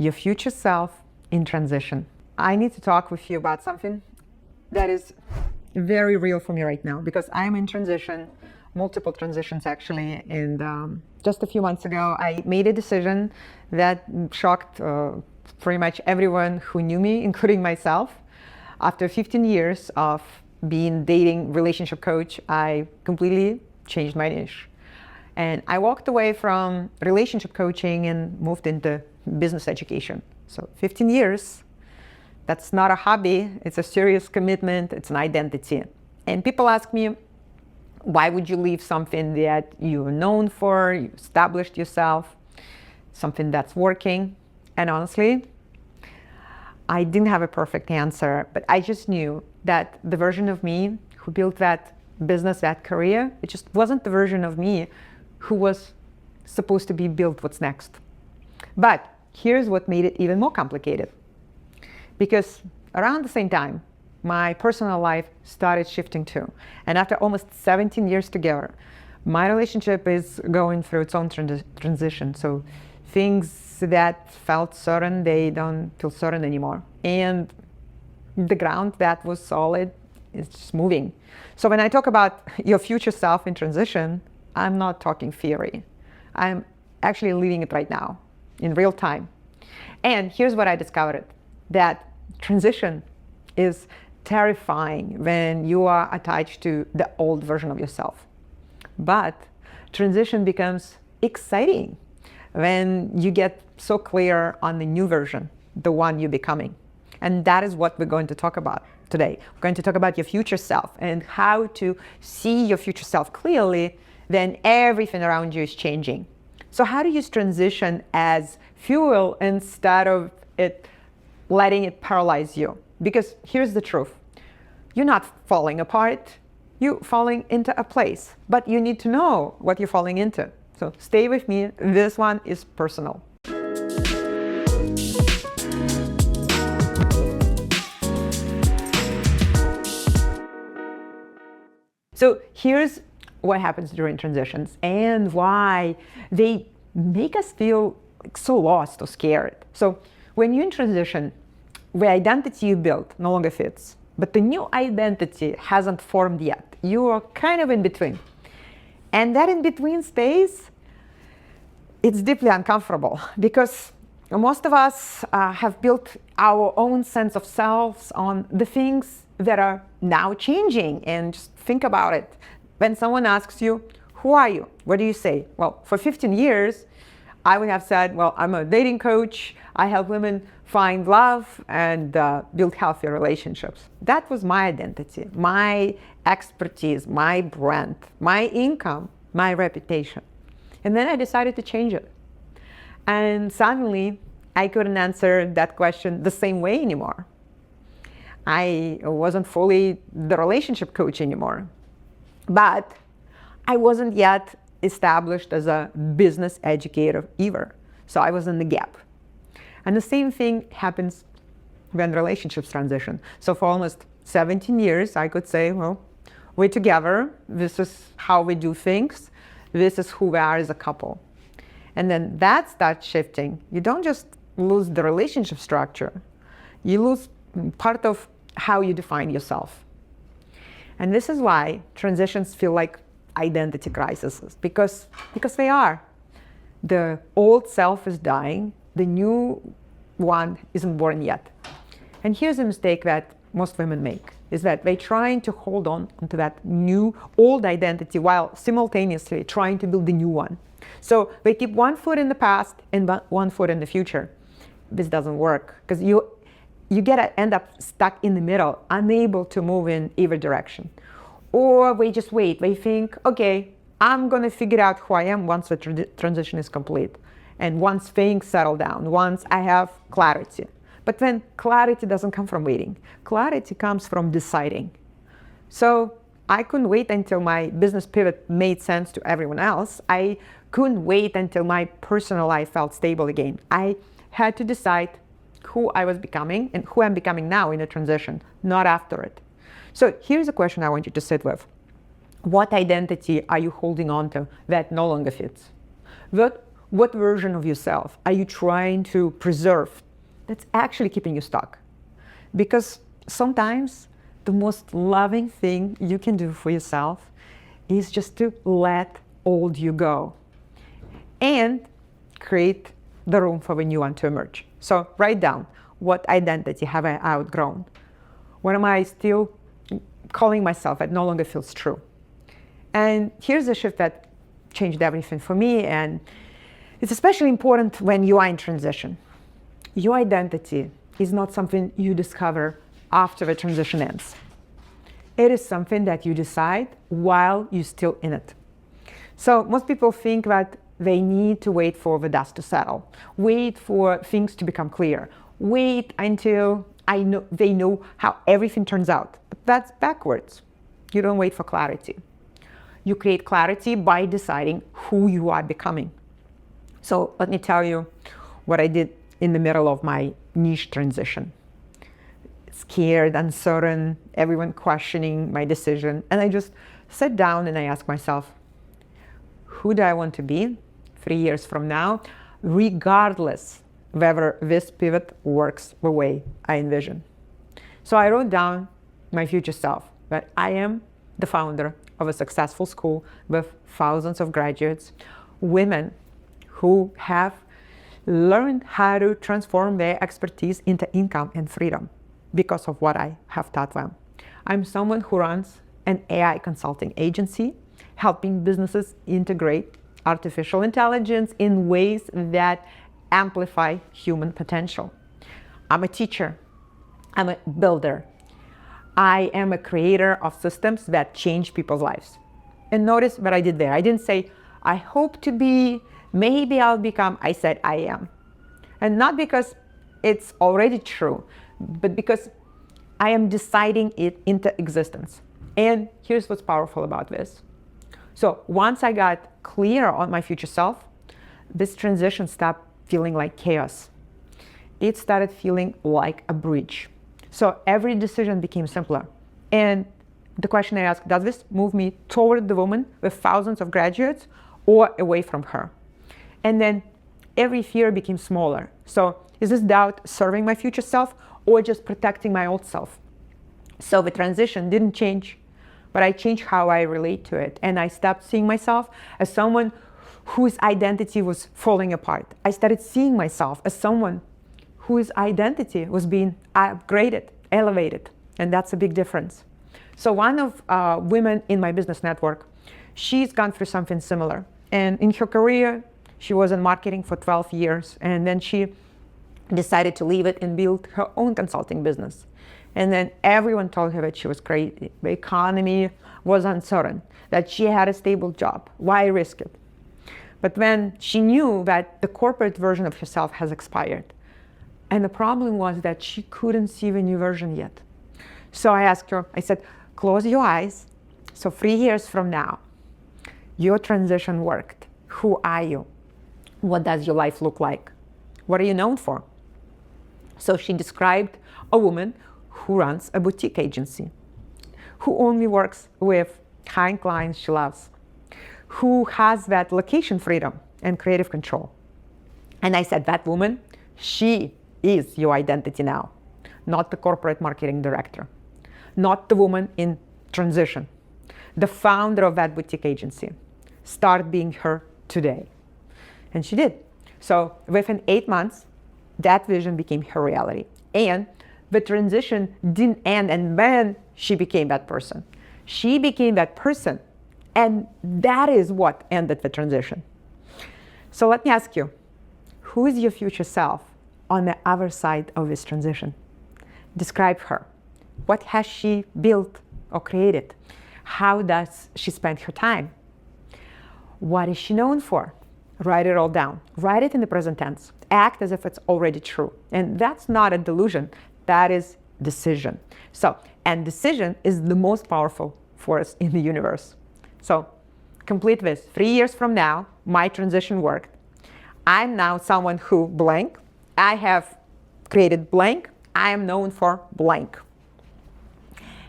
Your future self in transition. I need to talk with you about something that is very real for me right now because I'm in transition, multiple transitions actually. And just a few months ago, I made a decision that shocked pretty much everyone who knew me, including myself. After 15 years of being dating relationship coach, I completely changed my niche. And I walked away from relationship coaching and moved into business education. So 15 years, that's not a hobby, it's a serious commitment, it's an identity. And people ask me, why would you leave something that you're known for, you established yourself, something that's working? And honestly, I didn't have a perfect answer, but I just knew that the version of me who built that business, that career, it just wasn't the version of me who was supposed to be built what's next. But here's what made it even more complicated. Because around the same time, my personal life started shifting too. And after almost 17 years together, my relationship is going through its own transition. So things that felt certain, they don't feel certain anymore. And the ground that was solid is just moving. So when I talk about your future self in transition, I'm not talking theory. I'm actually living it right now, in real time. And here's what I discovered, that transition is terrifying when you are attached to the old version of yourself. But transition becomes exciting when you get so clear on the new version, the one you're becoming. And that is what we're going to talk about today. We're going to talk about your future self and how to see your future self clearly when everything around you is changing. So how to use transition as fuel instead of letting it paralyze you. Because here's the truth. You're not falling apart. You're falling into a place. But you need to know what you're falling into. So stay with me. This one is personal. So here's what happens during transitions and why they make us feel so lost or scared. So when you're in transition, the identity you built no longer fits, but the new identity hasn't formed yet. You are kind of in between. And that in between space, it's deeply uncomfortable because most of us have built our own sense of selves on the things that are now changing. And just think about it. When someone asks you, who are you? What do you say? Well, for 15 years, I would have said, well, I'm a dating coach. I help women find love and build healthy relationships. That was my identity, my expertise, my brand, my income, my reputation. And then I decided to change it. And suddenly, I couldn't answer that question the same way anymore. I wasn't fully the relationship coach anymore. But I wasn't yet established as a business educator either. So I was in the gap. And the same thing happens when relationships transition. So for almost 17 years, I could say, well, we're together. This is how we do things. This is who we are as a couple. And then that starts shifting. You don't just lose the relationship structure. You lose part of how you define yourself. And this is why transitions feel like identity crises, because they are. The old self is dying. The new one isn't born yet. And here's a mistake that most women make, is that they're trying to hold on to that new old identity while simultaneously trying to build the new one. So they keep one foot in the past and one foot in the future. This doesn't work because you end up stuck in the middle, unable to move in either direction. Or they just wait. They think, okay, I'm going to figure out who I am once the transition is complete. And once things settle down, once I have clarity. But then clarity doesn't come from waiting. Clarity comes from deciding. So I couldn't wait until my business pivot made sense to everyone else. I couldn't wait until my personal life felt stable again. I had to decide who I was becoming and who I'm becoming now in a transition, not after it. So here's a question I want you to sit with. What identity are you holding on to that no longer fits? What version of yourself are you trying to preserve that's actually keeping you stuck? Because sometimes the most loving thing you can do for yourself is just to let old you go and create the room for the new one to emerge. So write down, what identity have I outgrown? What am I still calling myself that no longer feels true? And here's a shift that changed everything for me, and it's especially important when you are in transition. Your identity is not something you discover after the transition ends. It is something that you decide while you're still in it. So most people think that they need to wait for the dust to settle, wait for things to become clear, wait until they know how everything turns out. But that's backwards. You don't wait for clarity. You create clarity by deciding who you are becoming. So let me tell you what I did in the middle of my niche transition. Scared, uncertain, everyone questioning my decision. And I just sat down and I asked myself, who do I want to be 3 years from now, regardless whether this pivot works the way I envision? So I wrote down my future self, that I am the founder of a successful school with thousands of graduates, women who have learned how to transform their expertise into income and freedom because of what I have taught them. I'm someone who runs an AI consulting agency, helping businesses integrate artificial intelligence in ways that amplify human potential. I'm a teacher. I'm a builder. I am a creator of systems that change people's lives. And notice what I did there. I didn't say, I hope to be, maybe I'll become. I said, I am. And not because it's already true, but because I am deciding it into existence. And here's what's powerful about this. So once I got clear on my future self, this transition stopped feeling like chaos. It started feeling like a bridge. So every decision became simpler. And the question I asked, does this move me toward the woman with thousands of graduates or away from her? And then every fear became smaller. So is this doubt serving my future self or just protecting my old self? So the transition didn't change, but I changed how I relate to it. And I stopped seeing myself as someone whose identity was falling apart. I started seeing myself as someone whose identity was being upgraded, elevated. And that's a big difference. So one of women in my business network, she's gone through something similar. And in her career, she was in marketing for 12 years. And then she decided to leave it and build her own consulting business. And then everyone told her that she was crazy. The economy was uncertain, that she had a stable job. Why risk it? But when she knew that the corporate version of herself has expired, and the problem was that she couldn't see the new version yet. So I asked her, I said, close your eyes. So 3 years from now, your transition worked. Who are you? What does your life look like? What are you known for? So she described a woman who runs a boutique agency, who only works with high clients she loves, who has that location freedom and creative control. And I said, that woman, she is your identity now, not the corporate marketing director, not the woman in transition, the founder of that boutique agency. Start being her today. And she did. So within 8 months, that vision became her reality. And the transition didn't end, and then she became that person. She became that person, and that is what ended the transition. So let me ask you, who is your future self on the other side of this transition? Describe her. What has she built or created? How does she spend her time? What is she known for? Write it all down. Write it in the present tense. Act as if it's already true. And that's not a delusion. That is decision. So, and decision is the most powerful force in the universe. So, complete this. 3 years from now, my transition worked. I'm now someone who blank. I have created blank. I am known for blank.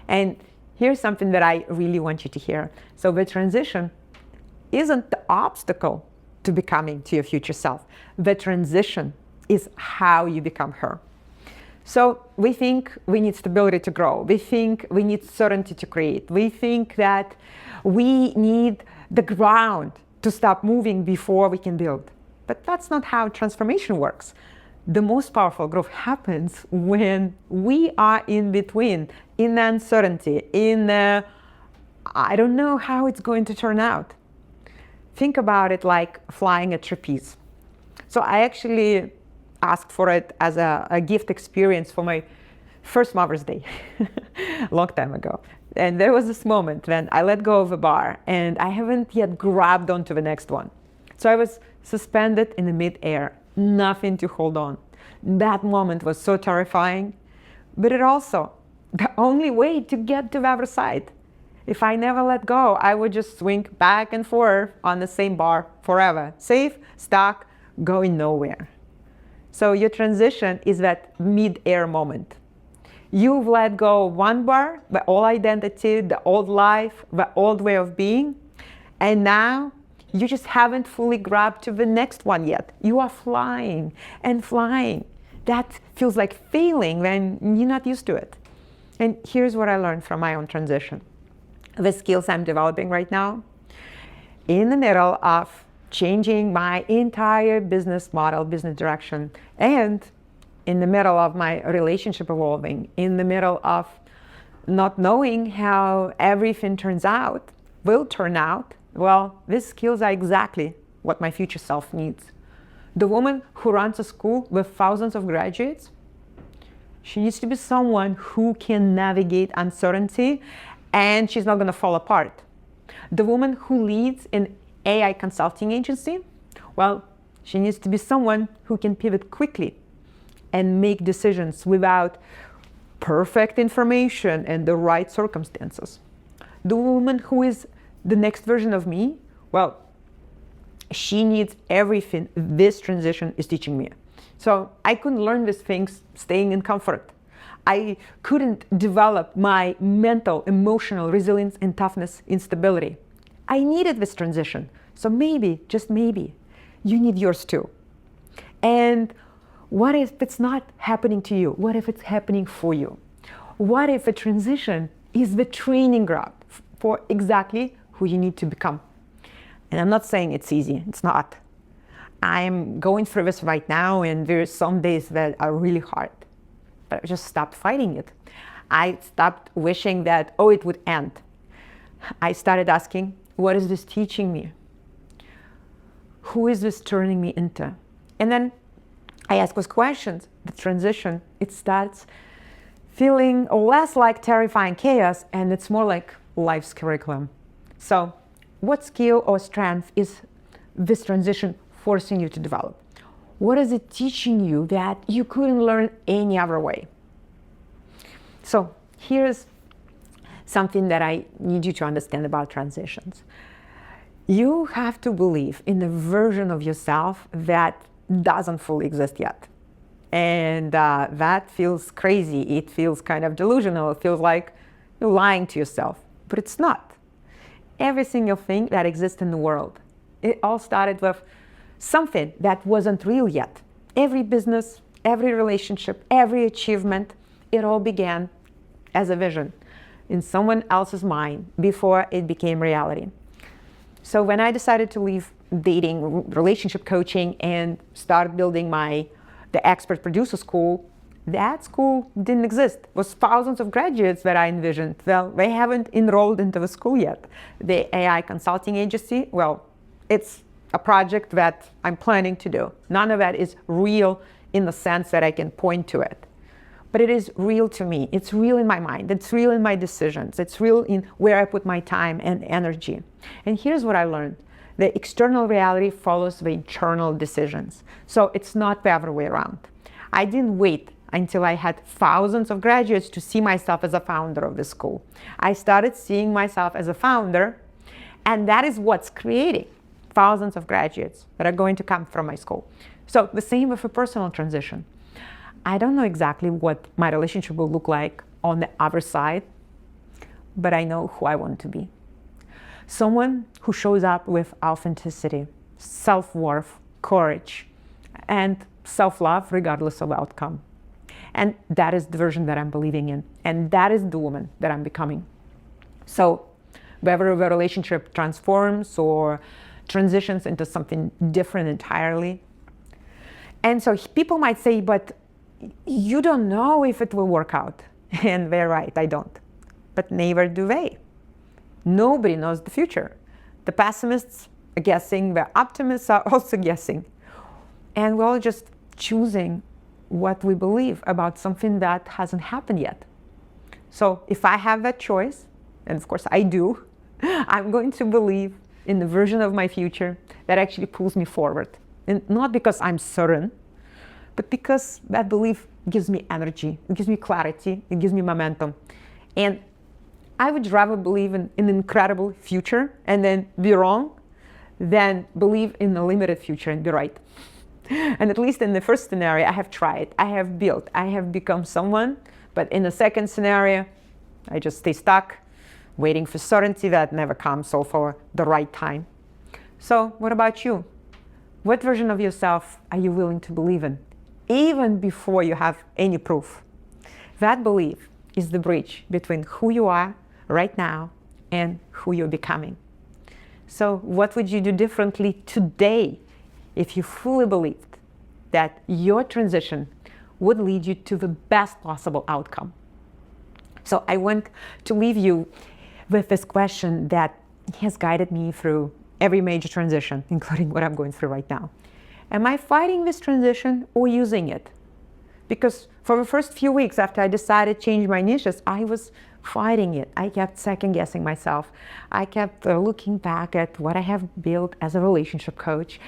And here's something that I really want you to hear. So the transition isn't the obstacle to becoming to your future self. The transition is how you become her. So we think we need stability to grow. We think we need certainty to create. We think that we need the ground to stop moving before we can build. But that's not how transformation works. The most powerful growth happens when we are in between, in the uncertainty, in the, I don't know how it's going to turn out. Think about it like flying a trapeze. So I actually asked for it as a gift experience for my first Mother's Day, a long time ago. And there was this moment when I let go of a bar and I haven't yet grabbed onto the next one. So I was suspended in the mid-air, nothing to hold on. That moment was so terrifying, but it also the only way to get to the other side. If I never let go, I would just swing back and forth on the same bar forever, safe, stuck, going nowhere. So your transition is that mid-air moment. You've let go of one bar, the old identity, the old life, the old way of being, and now you just haven't fully grabbed to the next one yet. You are flying and flying. That feels like failing when you're not used to it. And here's what I learned from my own transition. The skills I'm developing right now, in the middle of changing my entire business model, business direction, and in the middle of my relationship evolving, in the middle of not knowing how everything will turn out, well, these skills are exactly what my future self needs. The woman who runs a school with thousands of graduates, she needs to be someone who can navigate uncertainty and she's not going to fall apart. The woman who leads an AI consulting agency, well, she needs to be someone who can pivot quickly and make decisions without perfect information and the right circumstances. The woman who is the next version of me, well, she needs everything this transition is teaching me. So I couldn't learn these things staying in comfort. I couldn't develop my mental, emotional resilience and toughness in stability. I needed this transition. So maybe, just maybe, you need yours too. And what if it's not happening to you? What if it's happening for you? What if a transition is the training ground for exactly who you need to become? And I'm not saying it's easy, it's not. I'm going through this right now and there's some days that are really hard. But I just stopped fighting it. I stopped wishing that, it would end. I started asking, what is this teaching me? Who is this turning me into? And then I ask those questions. The transition, it starts feeling less like terrifying chaos and it's more like life's curriculum. So what skill or strength is this transition forcing you to develop? What is it teaching you that you couldn't learn any other way? So here's something that I need you to understand about transitions. You have to believe in a version of yourself that doesn't fully exist yet. And that feels crazy. It feels kind of delusional. It feels like you're lying to yourself, but it's not. Every single thing that exists in the world, it all started with something that wasn't real yet. Every business, every relationship, every achievement, it all began as a vision in someone else's mind before it became reality. So when I decided to leave dating, relationship coaching, and start building the expert producer school, that school didn't exist. It was thousands of graduates that I envisioned. Well, they haven't enrolled into the school yet. The AI consulting agency, well, it's a project that I'm planning to do. None of that is real in the sense that I can point to it. But it is real to me. It's real in my mind. It's real in my decisions. It's real in where I put my time and energy. And here's what I learned. The external reality follows the internal decisions. So it's not the other way around. I didn't wait until I had thousands of graduates to see myself as a founder of the school. I started seeing myself as a founder, and that is what's creating thousands of graduates that are going to come from my school. So the same with a personal transition. I don't know exactly what my relationship will look like on the other side, but I know who I want to be. Someone who shows up with authenticity, self-worth, courage, and self-love regardless of outcome. And that is the version that I'm believing in. And that is the woman that I'm becoming. So whether the relationship transforms or transitions into something different entirely. And so people might say, but you don't know if it will work out. And they're right, I don't. But neither do they. Nobody knows the future. The pessimists are guessing, the optimists are also guessing. And we're all just choosing what we believe about something that hasn't happened yet. So if I have that choice, and of course I do, I'm going to believe in the version of my future that actually pulls me forward. And not because I'm certain, but because that belief gives me energy, it gives me clarity, it gives me momentum. And I would rather believe in an incredible future and then be wrong than believe in a limited future and be right. And at least in the first scenario, I have tried, I have built, I have become someone. But in the second scenario, I just stay stuck, waiting for certainty that never comes or for the right time. So what about you? What version of yourself are you willing to believe in, even before you have any proof? That belief is the bridge between who you are right now and who you're becoming. So what would you do differently today if you fully believed that your transition would lead you to the best possible outcome? So I want to leave you with this question that has guided me through every major transition, including what I'm going through right now. Am I fighting this transition or using it? Because for the first few weeks after I decided to change my niches, I was fighting it. I kept second guessing myself. I kept looking back at what I have built as a relationship coach,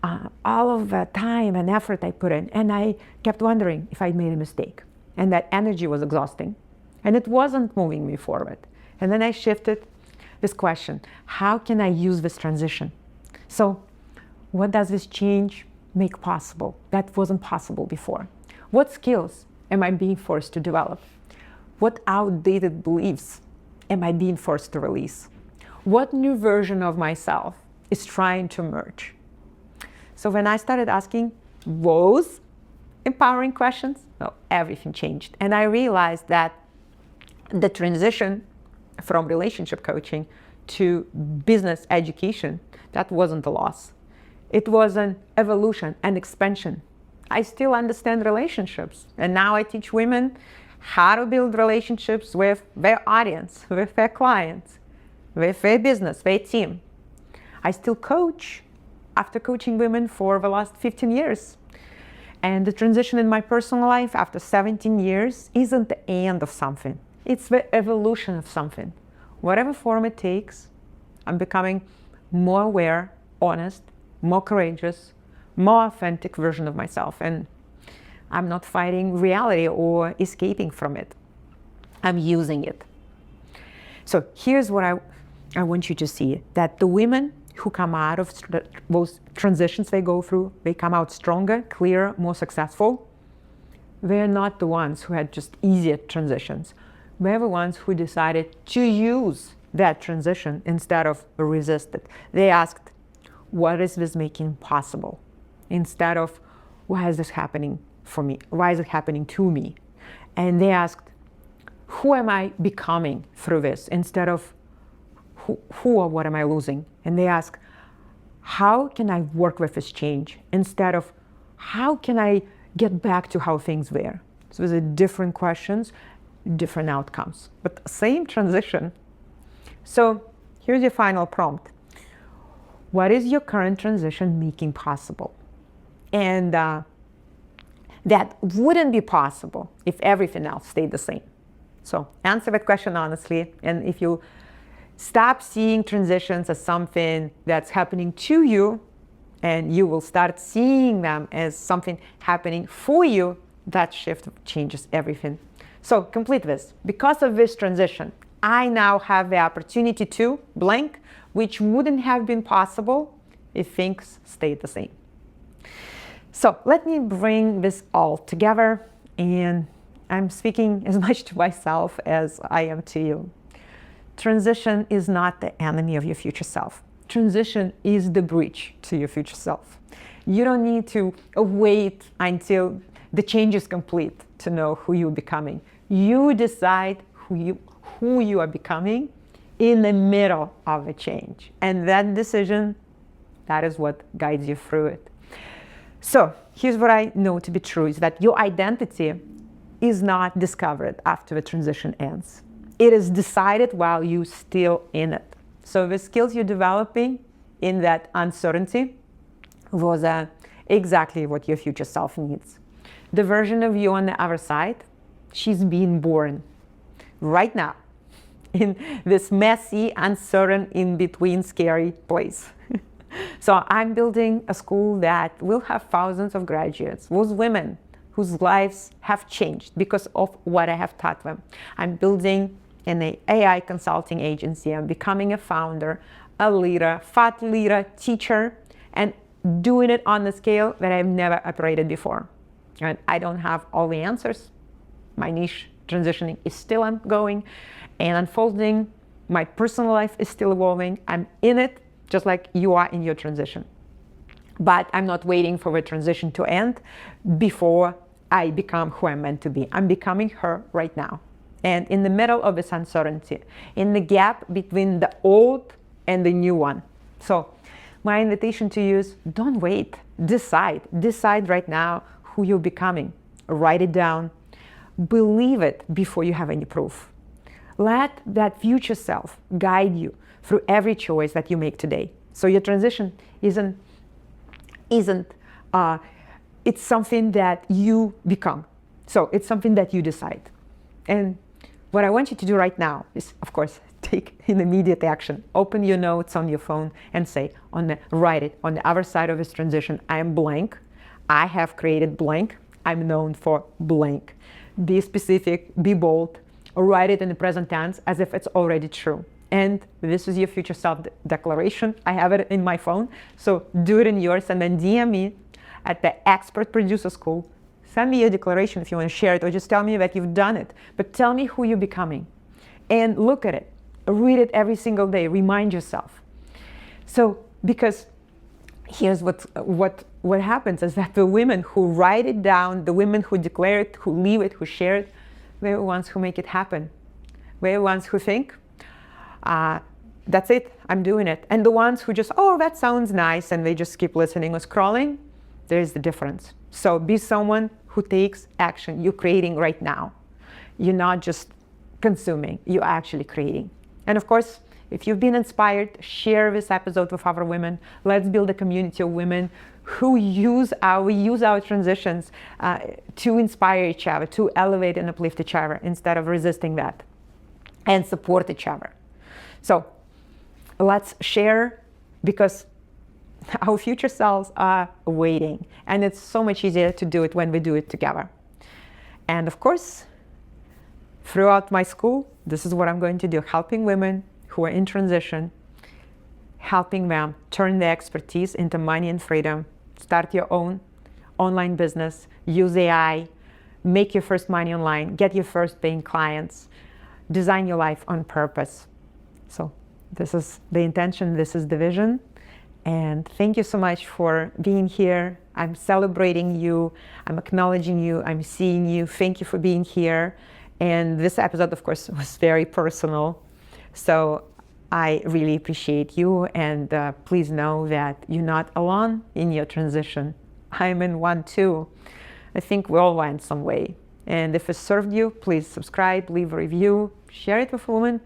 all of the time and effort I put in, and I kept wondering if I'd made a mistake. And that energy was exhausting, and it wasn't moving me forward. And then I shifted this question: how can I use this transition? So what does this change make possible that wasn't possible before? What skills am I being forced to develop? What outdated beliefs am I being forced to release? What new version of myself is trying to emerge? So when I started asking those empowering questions, well, everything changed. And I realized that the transition from relationship coaching to business education, that wasn't a loss. It was an evolution, an expansion. I still understand relationships, and now I teach women how to build relationships with their audience, with their clients, with their business, their team. I still coach after coaching women for the last 15 years. And the transition in my personal life after 17 years isn't the end of something. It's the evolution of something. Whatever form it takes, I'm becoming more aware, honest, more courageous, more authentic version of myself. And I'm not fighting reality or escaping from it. I'm using it. So here's what I want you to see, that the women who come out of those transitions they go through, they come out stronger, clearer, more successful. They're not the ones who had just easier transitions. They're the ones who decided to use that transition instead of resist it. They asked, what is this making possible? Instead of, why is this happening for me? Why is it happening to me? And they asked, who am I becoming through this? Instead of, who or what am I losing? And they ask, how can I work with this change? Instead of, how can I get back to how things were? So these are different questions, different outcomes, but same transition. So here's your final prompt. What is your current transition making possible? And that wouldn't be possible if everything else stayed the same. So answer that question honestly. And if you stop seeing transitions as something that's happening to you, and you will start seeing them as something happening for you, that shift changes everything. So complete this. Because of this transition, I now have the opportunity to blank, which wouldn't have been possible if things stayed the same. So let me bring this all together, and I'm speaking as much to myself as I am to you. Transition is not the enemy of your future self. transition is the bridge to your future self. You don't need to wait until the change is complete to know who you're becoming. You decide who you are becoming in the middle of a change. And that decision, that is what guides you through it. So here's what I know to be true, is that your identity is not discovered after the transition ends. It is decided while you're still in it. So the skills you're developing in that uncertainty was exactly what your future self needs. The version of you on the other side, she's being born right now in this messy, uncertain, in-between, scary place. So I'm building a school that will have thousands of graduates, those women whose lives have changed because of what I have taught them. I'm building an AI consulting agency. I'm becoming a founder, a leader, thought leader, teacher, and doing it on the scale that I've never operated before. And I don't have all the answers. My niche transitioning is still ongoing and unfolding. My personal life is still evolving. I'm in it just like you are in your transition. But I'm not waiting for the transition to end before I become who I'm meant to be. I'm becoming her right now. And in the middle of this uncertainty, in the gap between the old and the new one. So my invitation to you is, don't wait, decide right now who you're becoming. Write it down, believe it before you have any proof. Let that future self guide you through every choice that you make today. So your transition isn't it's something that you become. So it's something that you decide. And what I want you to do right now is, of course, take an immediate action. Open your notes on your phone and say, write it, on the other side of this transition, I am blank. I have created blank. I'm known for blank. Be specific, be bold, or write it in the present tense as if it's already true. And this is your future self declaration. I have it in my phone, so do it in yours and then DM me at the Expert Producer School. Send me your declaration if you want to share it, or just tell me that you've done it. But tell me who you're becoming. And look at it. Read it every single day. Remind yourself. So, because here's what happens is that the women who write it down, the women who declare it, who leave it, who share it, they're the ones who make it happen. They're the ones who think, that's it, I'm doing it. And the ones who just, oh, that sounds nice, and they just keep listening or scrolling, there's the difference. So be someone who takes action. You're creating right now. You're not just consuming, you're actually creating. And of course, if you've been inspired, share this episode with other women. Let's build a community of women who use our transitions to inspire each other, to elevate and uplift each other instead of resisting that, and support each other. So let's share, because our future selves are waiting, and it's so much easier to do it when we do it together. And of course, throughout my school, this is what I'm going to do, helping women who are in transition, helping them turn their expertise into money and freedom, start your own online business, use AI, make your first money online, get your first paying clients, design your life on purpose. So this is the intention, this is the vision. And thank you so much for being here. I'm celebrating you, I'm acknowledging you, I'm seeing you. Thank you for being here. And this episode, of course, was very personal. So I really appreciate you, and please know that you're not alone in your transition. I'm in one too. I think we all went some way. And if it served you, please subscribe, leave a review, share it with a woman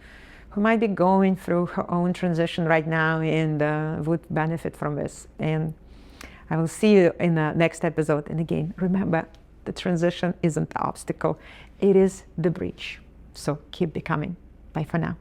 who might be going through her own transition right now and would benefit from this. And I will see you in the next episode. And again, remember, the transition isn't the obstacle, it is the bridge. So keep becoming. Bye for now.